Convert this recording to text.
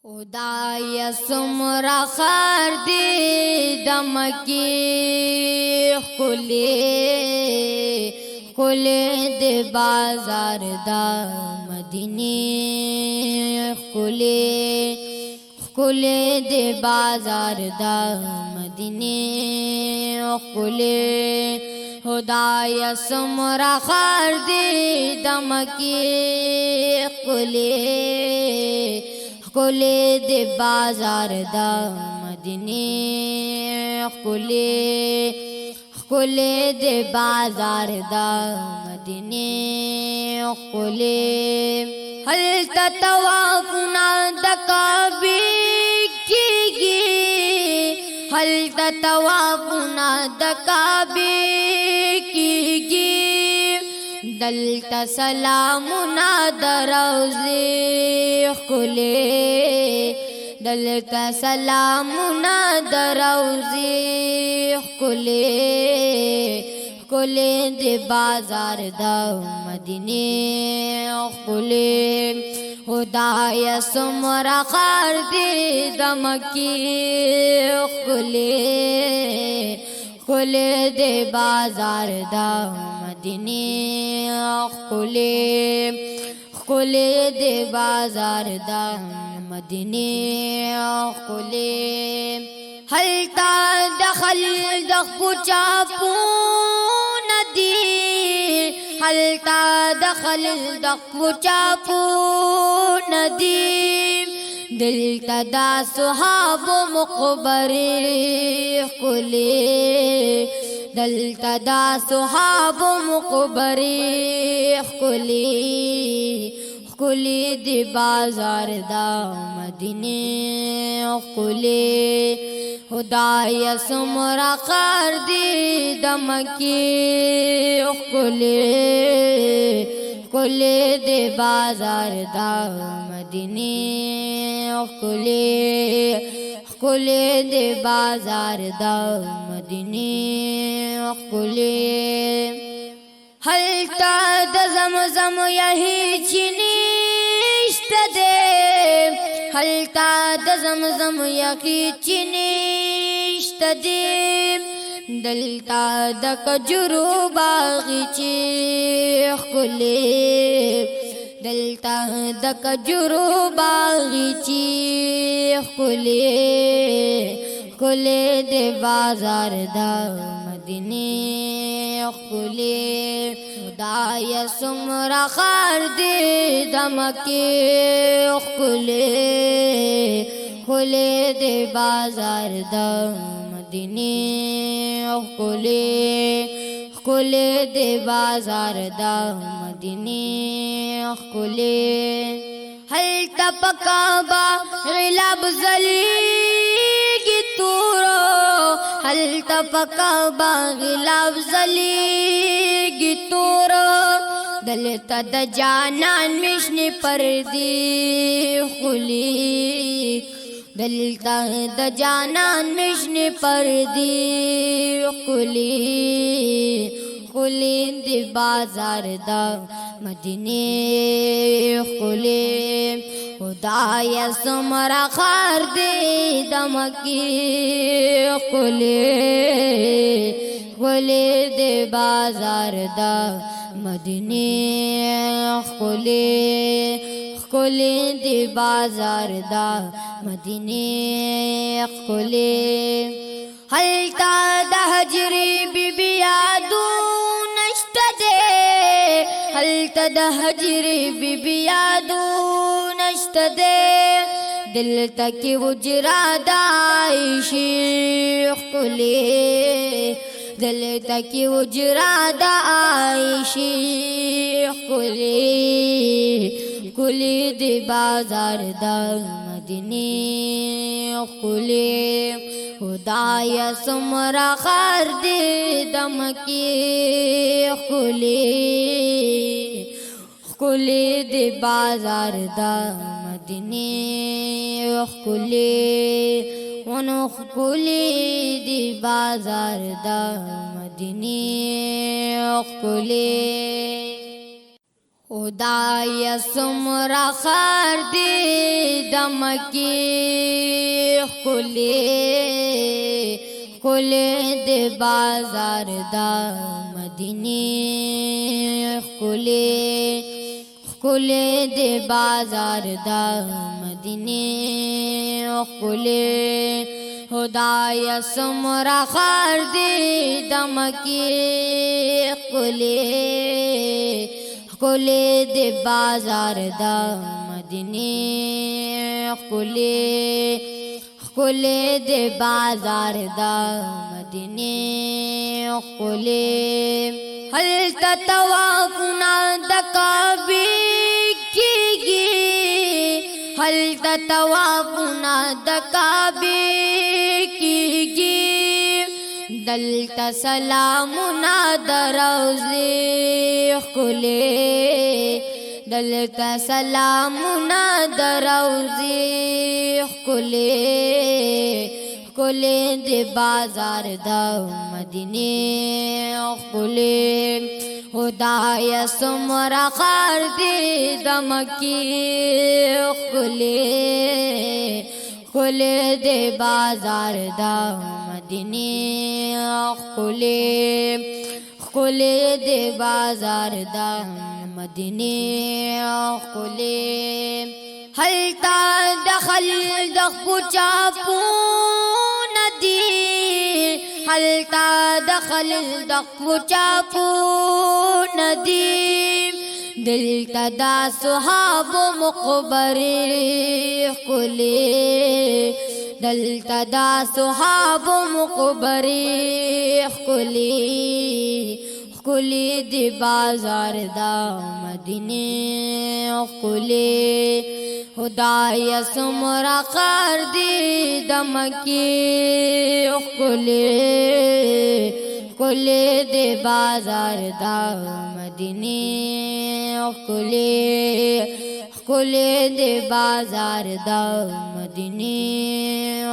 خدای سمرا خار دی دمکی خلی دی بازار دا مدینی خلی دی بازار دا مدینی خدای سمرا خار دی دمکی خلی دی بازار دا مدینی خلی دی بازار دا مدینی هل تطوافنا دکابی کیگی هل تطوافنا دکابی کیگی دلتا سلامنا دروزی خلی دلتا سلامنا دروزی خلی دی بازار دا مدینی خدای سمرا خار دی دمکی خلی دی بازار دا مدینی خلی دی بازار دا مدینی هل تا دخل دخپو چاپو ندی هل تا دخل دخپو چاپو ندی دل تدا صحاب مقبری دل تدا صحاب مقبری خلی دی بازار دا مدینی خدای سمرا خار دی دمکی خلی دی بازار دا مدینی خلی دی بازار دا مدینی هل تا د زمزم یہی چنیشت دے هل تا د زمزم یہی چنیشت دے دلتا د کجرو باغی چی دلتا د کجرو باغی چی خلی دی بازار دا مدینی خدای سمرا خار دی دمکی خلی دی بازار دا مدینی خلی دی بازار دا مدینی هل تپکابا غلاب زلیگی تورو هل تپکابا غلاب زلیگی تورو دلتا د جانان مشنی پردی دلتا د جانان مشنی پردی خلی دی بازار دا مدینی خدای سمرا خار دی دمکی خلی دی بازار دا مدینی خلی دی بازار دا مدینی هل تا د هجری بی بی یادو نشت دے هل تا د هجری بی بی یادو نشت دے دل تکی وجرا دائشی دل تکی وجرا دائشی خلی دی بازار دا مدینی خدای سمرا خار دی دمکی خلی دی بازار دا مدینی خلی دی بازار دا مدینی خدای سمرا خار دی دمکی خلی دی بازار دا مدینی خلی دی بازار دا مدینی خلی خدای سمرا خار دی دمکی خلی دی بازار دا مدینی خلی دی بازار دا مدینی هل تطوافنا دکابی کیگی هل تطوافنا دکابی کیگی دلتا سلامنا دروزی خلی دلتا سلامنا دروزی خلی دی بازار دا مدینی خلی خدای سمرا خار دی دمکی خلی دی بازار دا مدینی خلی دی بازار دا مدینی هل تا دخل دخو چاپون دی هل تا دخل دخو چاپون دی دل تدا صحاب مقبری دل تدا صحاب مقبری خلی دی بازار دا مدینی خدای سمرا خار دی دمکی خلی دی بازار دا مدینی خلی دی بازار دا مدینی